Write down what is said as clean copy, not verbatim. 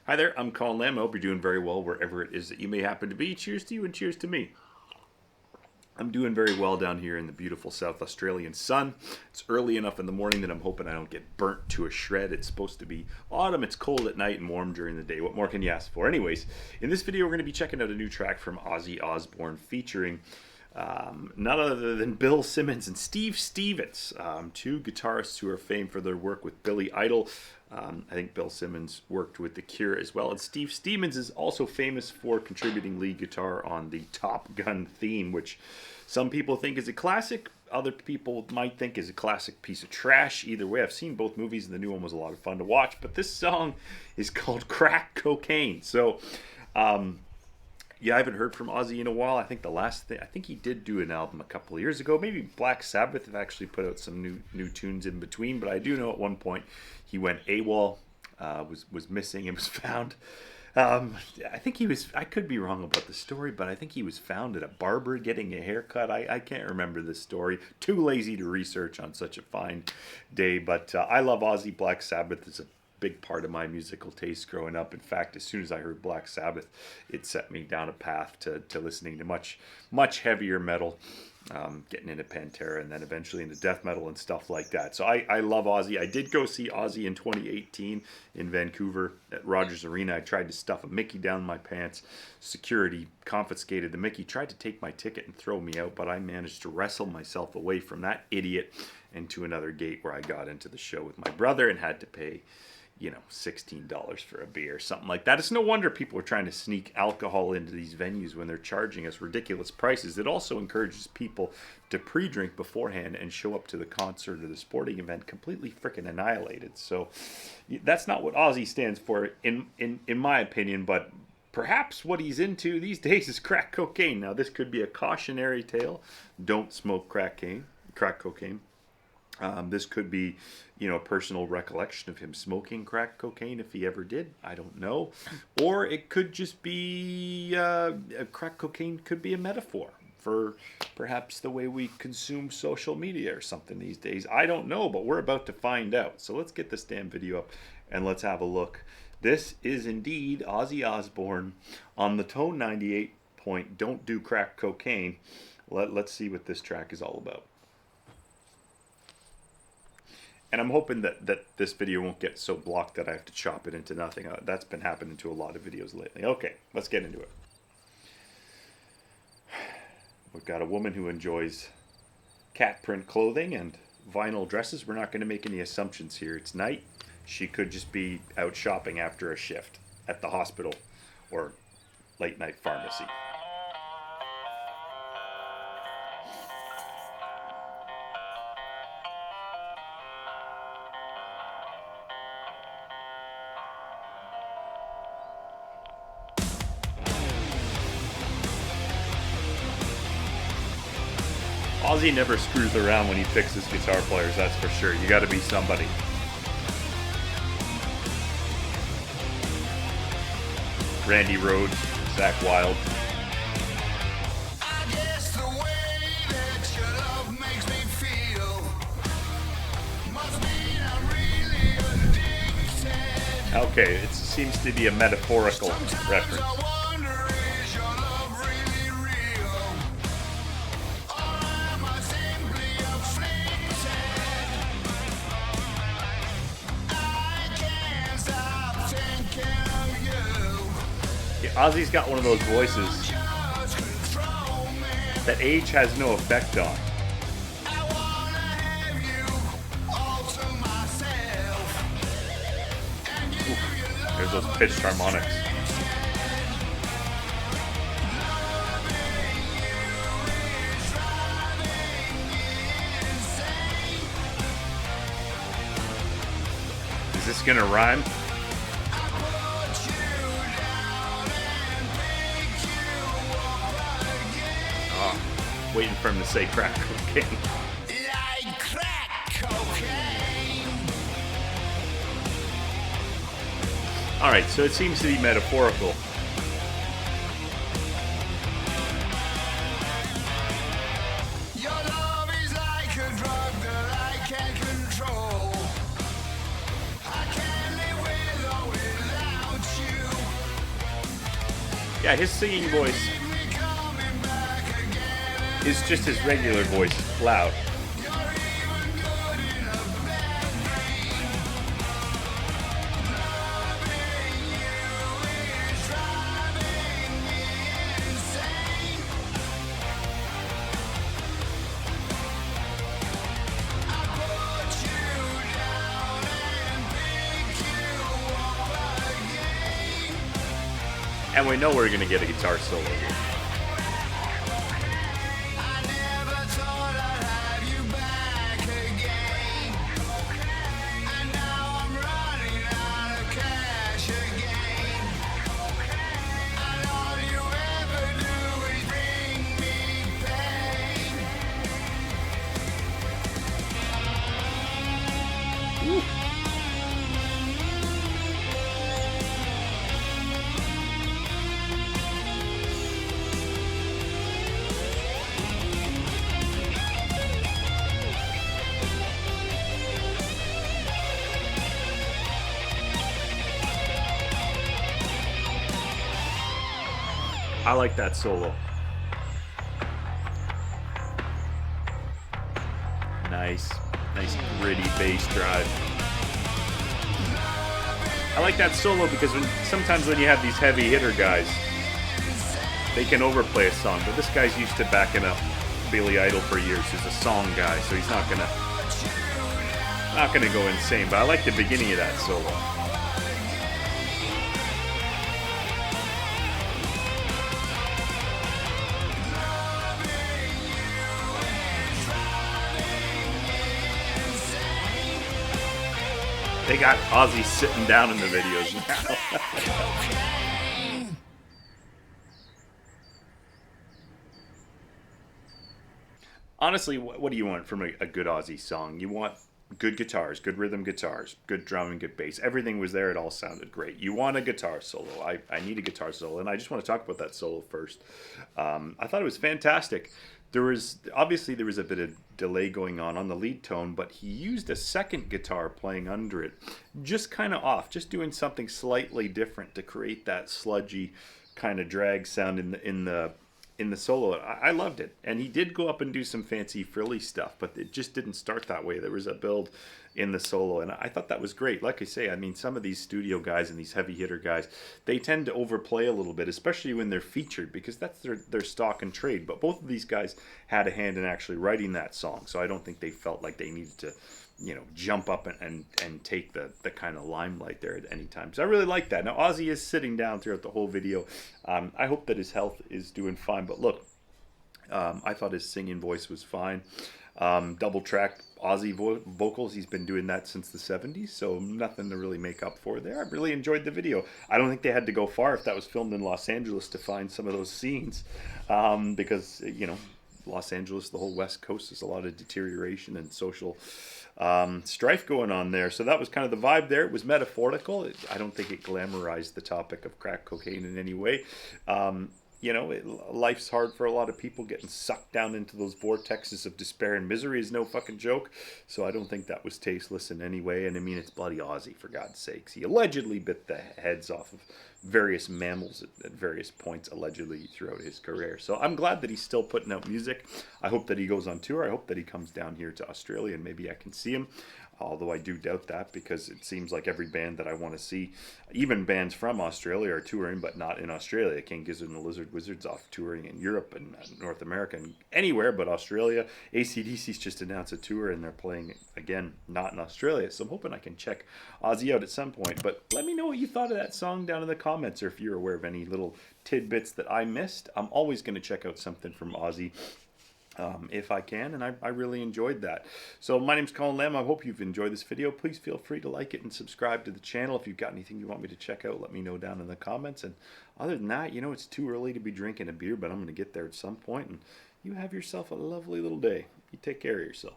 Hi there, I'm Colin Lamb. I hope you're doing very well wherever it is that you may happen to be. Cheers to you and cheers to me. I'm doing very well down here in the beautiful South Australian sun. It's early enough in the morning that I'm hoping I don't get burnt to a shred. It's supposed to be autumn. It's cold at night and warm during the day. What more can you ask for? Anyways, in this video, we're going to be checking out a new track from Ozzy Osbourne featuring none other than Bill Simmons and Steve Stevens, two guitarists who are famed for their work with Billy Idol. I think Bill Simmons worked with The Cure as well. And Steve Stevens is also famous for contributing lead guitar on the Top Gun theme, which some people think is a classic. Other people might think is a classic piece of trash. Either way, I've seen both movies and the new one was a lot of fun to watch. But this song is called Crack Cocaine. So, yeah, I haven't heard from Ozzy in a while. I think I think he did do an album a couple of years ago. Maybe Black Sabbath have actually put out some new tunes in between. But I do know at one point he went AWOL, was missing and was found. I think he was. I could be wrong about the story, but I think he was found at a barber getting a haircut. I can't remember the story. Too lazy to research on such a fine day. But I love Ozzy. Black Sabbath is a big part of my musical taste growing up. In fact, as soon as I heard Black Sabbath, it set me down a path to listening to much heavier metal, getting into Pantera and then eventually into death metal and stuff like that. So I love Ozzy. I did go see Ozzy in 2018 in Vancouver at Rogers Arena. I tried to stuff a Mickey down my pants. Security confiscated the Mickey, tried to take my ticket and throw me out, but I managed to wrestle myself away from that idiot and to another gate where I got into the show with my brother and had to pay $16 for a beer, something like that. It's no wonder people are trying to sneak alcohol into these venues when they're charging us ridiculous prices. It also encourages people to pre-drink beforehand and show up to the concert or the sporting event completely freaking annihilated. So that's not what Ozzy stands for, in my opinion, but perhaps what he's into these days is crack cocaine. Now, this could be a cautionary tale. Don't smoke crack cocaine. This could be, a personal recollection of him smoking crack cocaine if he ever did. I don't know. Or it could just be, crack cocaine could be a metaphor for perhaps the way we consume social media or something these days. I don't know, but we're about to find out. So let's get this damn video up and let's have a look. This is indeed Ozzy Osbourne on the Tone 98 point, Don't Do Crack Cocaine. Let's see what this track is all about. And I'm hoping that this video won't get so blocked that I have to chop it into nothing. That's been happening to a lot of videos lately. Okay, let's get into it. We've got a woman who enjoys cat print clothing and vinyl dresses. We're not going to make any assumptions here. It's night. She could just be out shopping after a shift at the hospital or late night pharmacy. Ozzy never screws around when he picks his guitar players, that's for sure. You gotta be somebody. Randy Rhoads, Zakk Wylde. Okay, it seems to be a metaphorical reference. Ozzy's got one of those voices that age has no effect on. Ooh, there's those pitched harmonics. Is this gonna rhyme? Waiting for him to say crack cocaine. Like crack cocaine. Alright, so it seems to be metaphorical. Your love is like a drug that I can't control. I can't live with or without you. Yeah, his singing voice is just his regular voice, loud. And we know we're going to get a guitar solo here. I like that solo. Nice gritty bass drive. I like that solo because sometimes when you have these heavy hitter guys, they can overplay a song, but this guy's used to backing up Billy Idol for years. He's a song guy, so he's not gonna go insane. But I like the beginning of that solo. They got Ozzy sitting down in the videos now. Honestly, what do you want from a good Ozzy song? You want good guitars, good rhythm guitars, good drumming, good bass. Everything was there. It all sounded great. You want a guitar solo. I need a guitar solo, and I just want to talk about that solo first. I thought it was fantastic. There was a bit of delay going on the lead tone, but he used a second guitar playing under it, just kind of off, just doing something slightly different to create that sludgy kind of drag sound in the solo. I loved it, and he did go up and do some fancy frilly stuff, but it just didn't start that way. There was a build in the solo, and I thought that was great. Like I say, I mean, some of these studio guys and these heavy hitter guys, they tend to overplay a little bit, especially when they're featured, because that's their stock and trade. But both of these guys had a hand in actually writing that song, so I don't think they felt like they needed to, jump up and take the kind of limelight there at any time. So I really like that. Now, Ozzy is sitting down throughout the whole video. I hope that his health is doing fine, but look, I thought his singing voice was fine. Double track Ozzy vocals, he's been doing that since the 70s, so nothing to really make up for there. I really enjoyed the video. I don't think they had to go far if that was filmed in Los Angeles to find some of those scenes, because, Los Angeles, the whole West Coast, there's a lot of deterioration and social strife going on there. So that was kind of the vibe there. It was metaphorical. I don't think it glamorized the topic of crack cocaine in any way. Life's hard for a lot of people. Getting sucked down into those vortexes of despair and misery is no fucking joke. So I don't think that was tasteless in any way. And I mean, it's bloody Ozzy, for God's sakes. He allegedly bit the heads off of various mammals at various points, allegedly, throughout his career. So I'm glad that he's still putting out music. I hope that he goes on tour. I hope that he comes down here to Australia and maybe I can see him. Although I do doubt that, because it seems like every band that I want to see, even bands from Australia, are touring, but not in Australia. King Gizzard and the Lizard Wizards off touring in Europe and North America and anywhere but Australia. AC/DC's just announced a tour, and they're playing, again, not in Australia. So I'm hoping I can check Ozzy out at some point. But let me know what you thought of that song down in the comments, or if you're aware of any little tidbits that I missed. I'm always going to check out something from Ozzy. If I can, and I really enjoyed that. So my name's Colin Lamb. I hope you've enjoyed this video. Please feel free to like it and subscribe to the channel. If you've got anything you want me to check out, let me know down in the comments. And other than that, it's too early to be drinking a beer, but I'm going to get there at some point. And you have yourself a lovely little day. You take care of yourself.